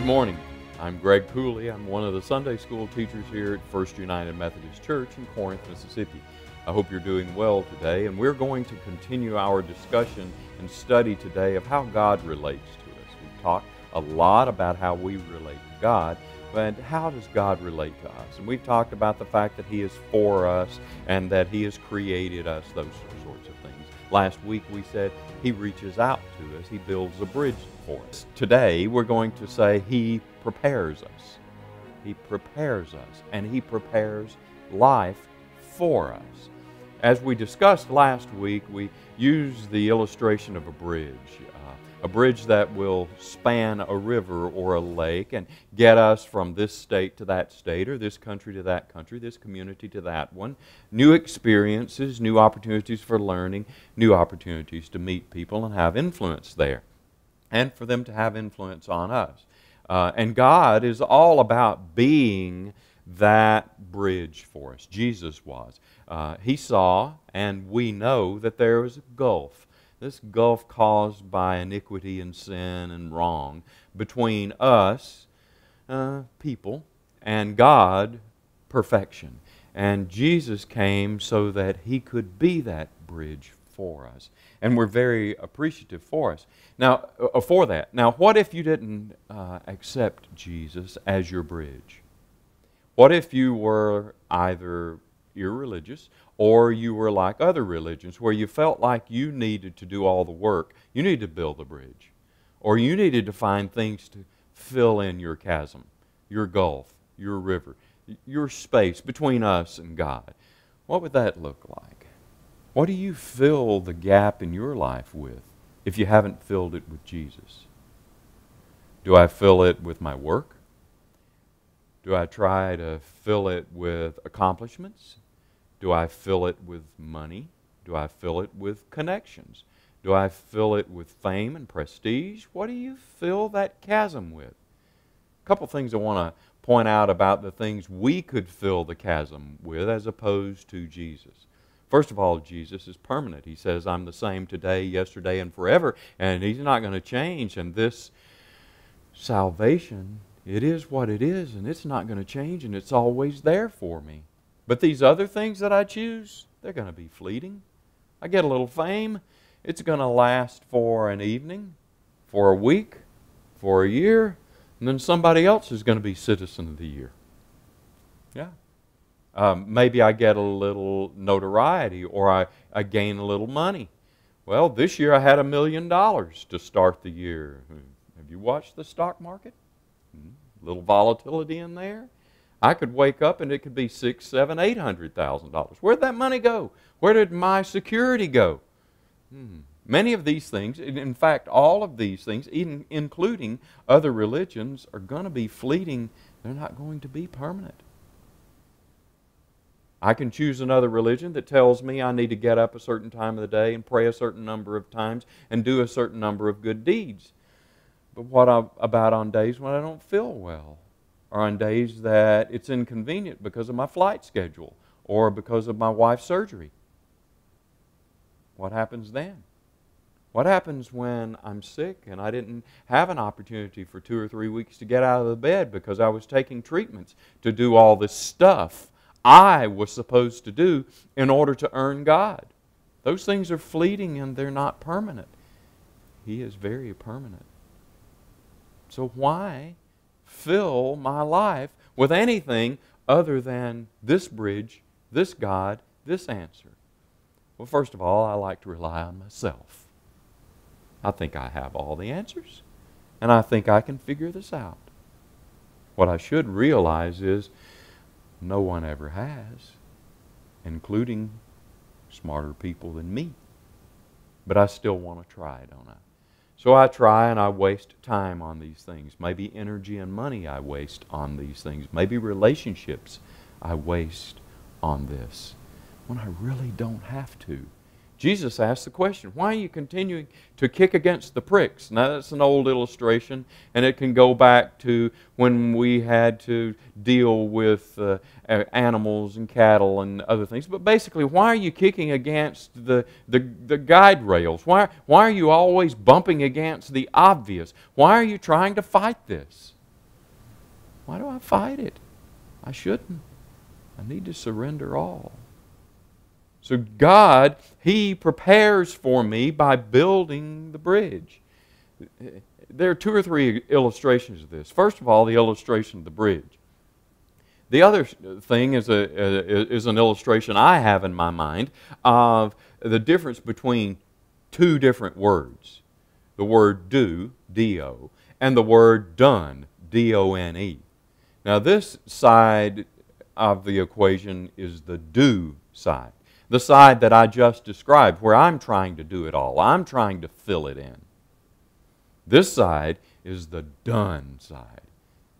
Good morning. I'm Greg Cooley. I'm one of the Sunday school teachers here at First United Methodist Church in Corinth, Mississippi. I hope you're doing well today, and we're going to continue our discussion and study today of how God relates to us. We've talked a lot about how we relate to God, but how does God relate to us? And we've talked about the fact that He is for us and that He has created us, those sorts of things. Last week we said He reaches out to us. He builds a bridge for us. Today we're going to say He prepares us. He prepares us, and He prepares life for us. As we discussed last week, we used the illustration of a bridge that will span a river or a lake and get us from this state to that state, or this country to that country, this community to that one. New experiences, new opportunities for learning, new opportunities to meet people and have influence there, and for them to have influence on us. And God is all about being that bridge for us. Jesus was. He saw, and we know, that there was a gulf. This gulf caused by iniquity and sin and wrong between us, people, and God, perfection. And Jesus came so that He could be that bridge for us. And we're very appreciative for that. Now, what if you didn't accept Jesus as your bridge? What if you were either irreligious or you were like other religions where you felt like you needed to do all the work? You needed to build the bridge, or you needed to find things to fill in your chasm, your gulf, your river, your space between us and God. What would that look like? What do you fill the gap in your life with if you haven't filled it with Jesus? Do I fill it with my work? Do I try to fill it with accomplishments? Do I fill it with money? Do I fill it with connections? Do I fill it with fame and prestige? What do you fill that chasm with? A couple things I want to point out about the things we could fill the chasm with as opposed to Jesus. First of all, Jesus is permanent. He says, I'm the same today, yesterday, and forever, and He's not going to change. And this salvation, it is what it is, and it's not going to change, and it's always there for me. But these other things that I choose, they're going to be fleeting. I get a little fame. It's going to last for an evening, for a week, for a year, and then somebody else is going to be Citizen of the Year. Yeah. Maybe I get a little notoriety, or I gain a little money. Well, this year I had $1 million to start the year. Have you watched the stock market? A little volatility in there. I could wake up and it could be $600,000, $700,000, $800,000. Where'd that money go? Where did my security go? Many of these things, in fact, all of these things, even including other religions, are going to be fleeting. They're not going to be permanent. I can choose another religion that tells me I need to get up a certain time of the day and pray a certain number of times and do a certain number of good deeds. But what about on days when I don't feel well? Or on days that it's inconvenient because of my flight schedule or because of my wife's surgery? What happens then? What happens when I'm sick and I didn't have an opportunity for 2 or 3 weeks to get out of the bed because I was taking treatments to do all this stuff I was supposed to do in order to earn God? Those things are fleeting and they're not permanent. He is very permanent. So why fill my life with anything other than this bridge, this God, this answer? Well, first of all, I like to rely on myself. I think I have all the answers, and I think I can figure this out. What I should realize is no one ever has, including smarter people than me. But I still want to try, don't I? So I try and I waste time on these things. Maybe energy and money I waste on these things. Maybe relationships I waste on this when I really don't have to. Jesus asked the question, why are you continuing to kick against the pricks? Now that's an old illustration, and it can go back to when we had to deal with animals and cattle and other things. But basically, why are you kicking against the guide rails? Why are you always bumping against the obvious? Why are you trying to fight this? Why do I fight it? I shouldn't. I need to surrender all. So God, He prepares for me by building the bridge. There are two or three illustrations of this. First of all, the illustration of the bridge. The other thing is an illustration I have in my mind of the difference between two different words. The word do, D-O, and the word done, D-O-N-E. Now this side of the equation is the do side. The side that I just described, where I'm trying to do it all. I'm trying to fill it in. This side is the done side.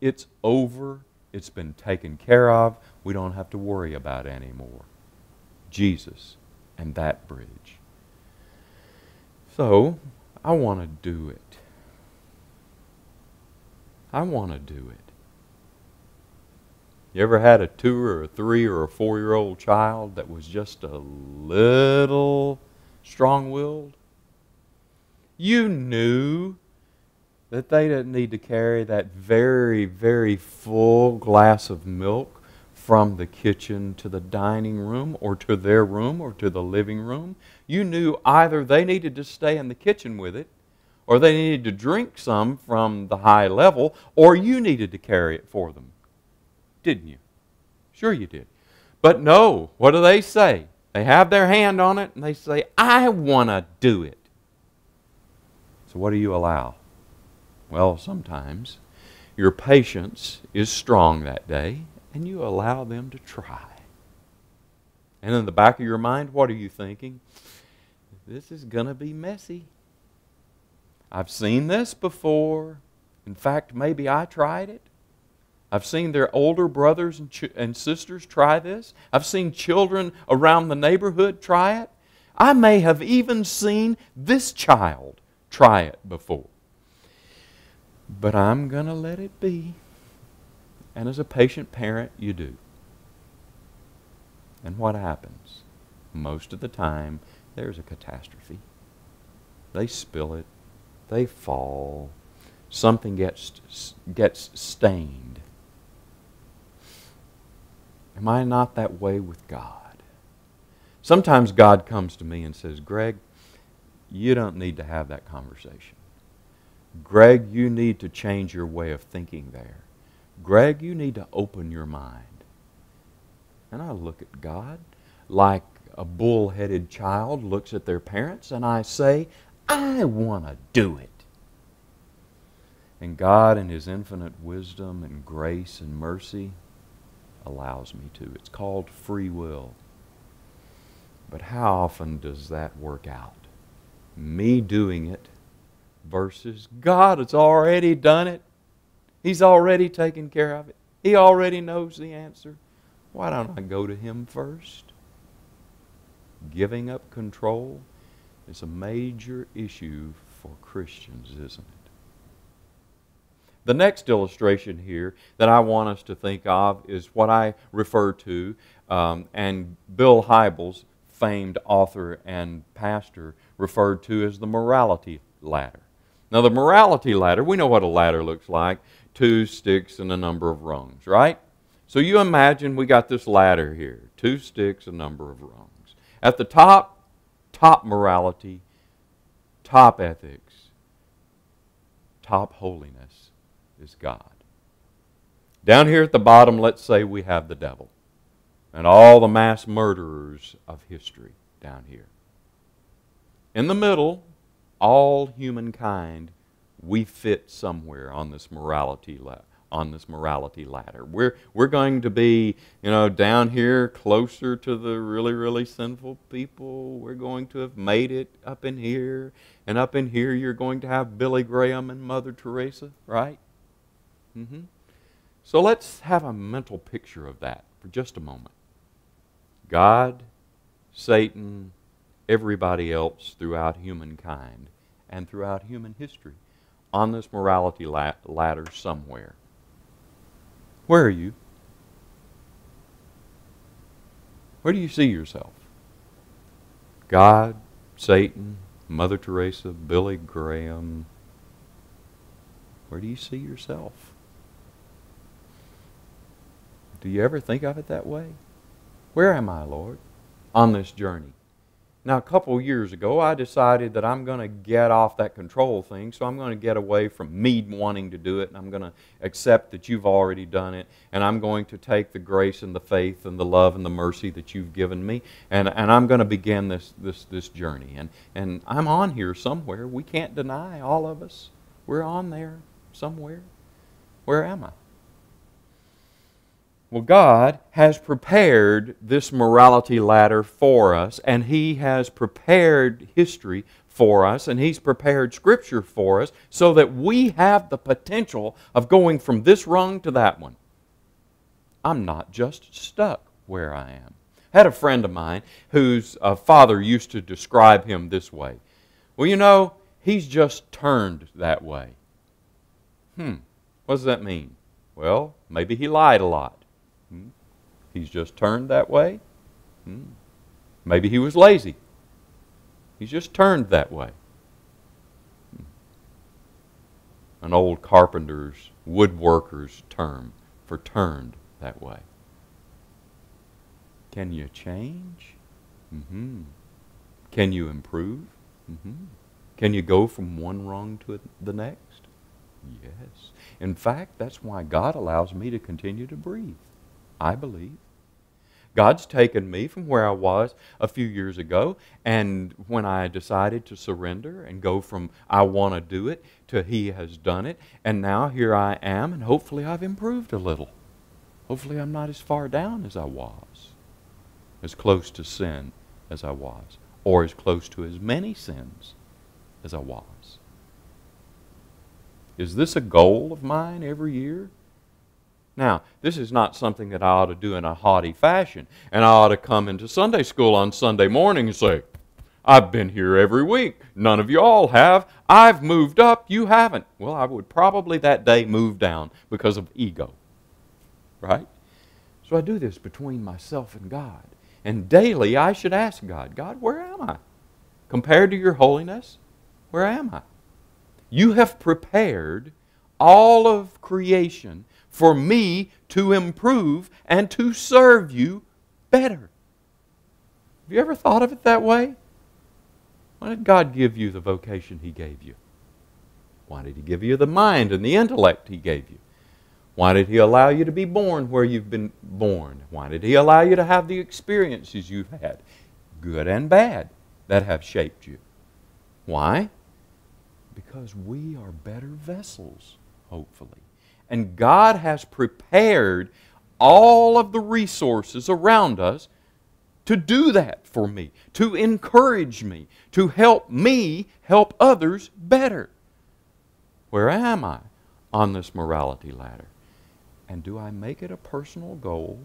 It's over. It's been taken care of. We don't have to worry about it anymore. Jesus and that bridge. So, I want to do it. I want to do it. You ever had a 2 or a 3 or a 4-year-old child that was just a little strong-willed? You knew that they didn't need to carry that very, very full glass of milk from the kitchen to the dining room or to their room or to the living room. You knew either they needed to stay in the kitchen with it, or they needed to drink some from the high level, or you needed to carry it for them. Didn't you? Sure you did. But no, what do they say? They have their hand on it and they say, I want to do it. So what do you allow? Well, sometimes your patience is strong that day and you allow them to try. And in the back of your mind, what are you thinking? This is going to be messy. I've seen this before. In fact, maybe I tried it. I've seen their older brothers and sisters try this. I've seen children around the neighborhood try it. I may have even seen this child try it before. But I'm going to let it be. And as a patient parent, you do. And what happens? Most of the time, there's a catastrophe. They spill it. They fall. Something gets stained. Am I not that way with God? Sometimes God comes to me and says, Greg, you don't need to have that conversation. Greg, you need to change your way of thinking there. Greg, you need to open your mind. And I look at God like a bull-headed child looks at their parents, and I say, I want to do it. And God, in His infinite wisdom and grace and mercy, allows me to. It's called free will. But how often does that work out? Me doing it versus God has already done it. He's already taken care of it. He already knows the answer. Why don't I go to Him first? Giving up control is a major issue for Christians, isn't it? The next illustration here that I want us to think of is what I refer to, and Bill Hybels, famed author and pastor, referred to as the morality ladder. Now the morality ladder, we know what a ladder looks like, 2 sticks and a number of rungs, right? So you imagine we got this ladder here, 2 sticks, a number of rungs. At the top morality, top ethics, top holiness is God. Down here at the bottom, let's say we have the devil and all the mass murderers of history down here. In the middle, all humankind, we fit somewhere on this morality ladder. We're going to be, down here closer to the really, really sinful people. We're going to have made it up in here. And up in here you're going to have Billy Graham and Mother Teresa, right? So let's have a mental picture of that for just a moment. God, Satan, everybody else throughout humankind and throughout human history on this morality ladder somewhere. Where are you? Where do you see yourself? God, Satan, Mother Teresa, Billy Graham. Where do you see yourself? Do you ever think of it that way? Where am I, Lord, on this journey? Now, a couple of years ago, I decided that I'm going to get off that control thing, so I'm going to get away from me wanting to do it, and I'm going to accept that you've already done it, and I'm going to take the grace and the faith and the love and the mercy that you've given me, and I'm going to begin this journey. And I'm on here somewhere. We can't deny, all of us. We're on there somewhere. Where am I? Well, God has prepared this morality ladder for us, and He has prepared history for us, and He's prepared Scripture for us so that we have the potential of going from this rung to that one. I'm not just stuck where I am. I had a friend of mine whose father used to describe him this way. Well, you know, he's just turned that way. What does that mean? Well, maybe he lied a lot. He's just turned that way. Maybe he was lazy. He's just turned that way. An old carpenter's, woodworker's term for turned that way. Can you change? Can you improve? Can you go from one rung to the next? Yes. In fact, that's why God allows me to continue to breathe. I believe. God's taken me from where I was a few years ago, and when I decided to surrender and go from I want to do it to He has done it, and now here I am, and hopefully I've improved a little. Hopefully I'm not as far down as I was, as close to sin as I was, or as close to as many sins as I was. Is this a goal of mine every year? Now, this is not something that I ought to do in a haughty fashion, and I ought to come into Sunday school on Sunday morning and say, I've been here every week. None of you all have. I've moved up. You haven't. Well, I would probably that day move down because of ego. Right? So I do this between myself and God. And daily I should ask God, God, where am I? Compared to your holiness, where am I? You have prepared all of creation for me to improve and to serve you better. Have you ever thought of it that way? Why did God give you the vocation He gave you? Why did He give you the mind and the intellect He gave you? Why did He allow you to be born where you've been born? Why did He allow you to have the experiences you've had, good and bad, that have shaped you? Why? Because we are better vessels, hopefully. And God has prepared all of the resources around us to do that for me, to encourage me, to help me help others better. Where am I on this morality ladder? And do I make it a personal goal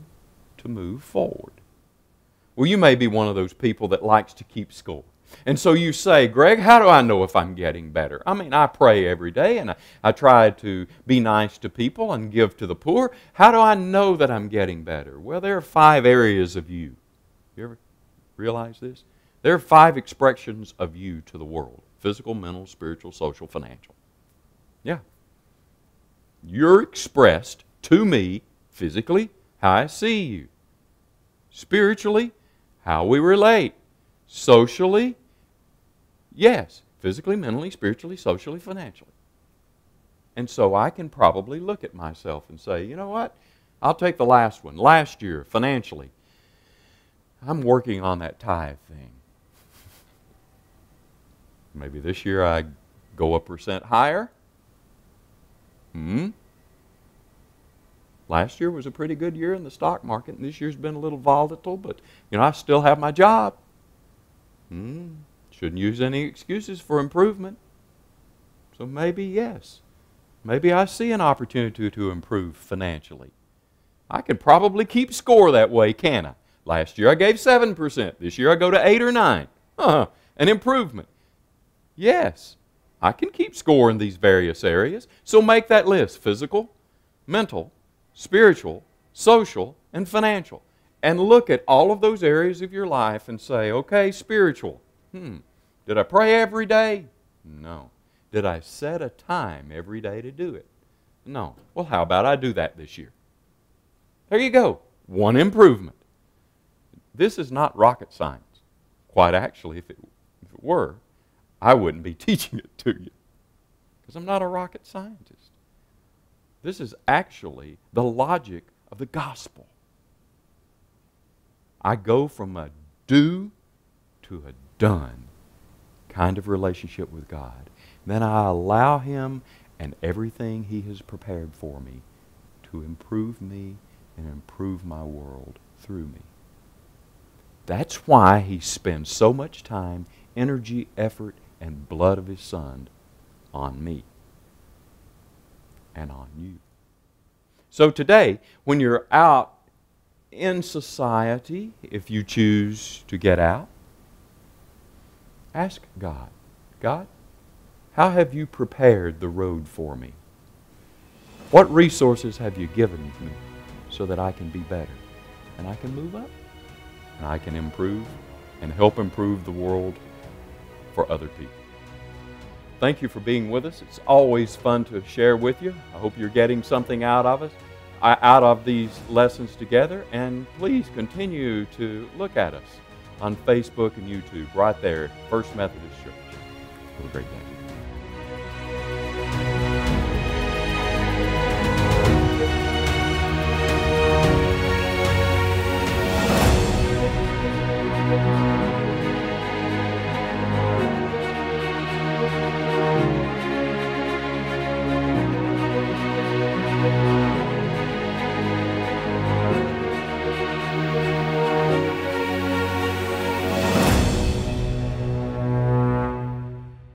to move forward? Well, you may be one of those people that likes to keep score. And so you say, Greg, how do I know if I'm getting better? I mean, I pray every day and I try to be nice to people and give to the poor. How do I know that I'm getting better? Well, there are 5 areas of you. You ever realize this? There are 5 expressions of you to the world. Physical, mental, spiritual, social, financial. Yeah. You're expressed to me physically, how I see you. Spiritually, how we relate. Socially, yes, physically, mentally, spiritually, socially, financially. And so I can probably look at myself and say, you know what? I'll take the last one. Last year, financially, I'm working on that tithe thing. Maybe this year I go a % higher. Last year was a pretty good year in the stock market, and this year's been a little volatile, but you know, I still have my job. Shouldn't use any excuses for improvement. So maybe, yes. Maybe I see an opportunity to improve financially. I could probably keep score that way, can I? Last year I gave 7%. This year I go to 8 or 9. An improvement. Yes, I can keep score in these various areas. So make that list. Physical, mental, spiritual, social, and financial. And look at all of those areas of your life and say, okay, spiritual. Did I pray every day? No. Did I set a time every day to do it? No. Well, how about I do that this year? There you go. One improvement. This is not rocket science. Quite actually, if it were, I wouldn't be teaching it to you because I'm not a rocket scientist. This is actually the logic of the gospel. I go from a do to a done kind of relationship with God. Then I allow Him and everything He has prepared for me to improve me and improve my world through me. That's why He spends so much time, energy, effort, and blood of His Son on me and on you. So today, when you're out in society, if you choose to get out, ask God, God, how have you prepared the road for me? What resources have you given me so that I can be better and I can move up and I can improve and help improve the world for other people? Thank you for being with us. It's always fun to share with you. I hope you're getting something out of these lessons together, and please continue to look at us on Facebook and YouTube right there at First Methodist Church. Have a great day.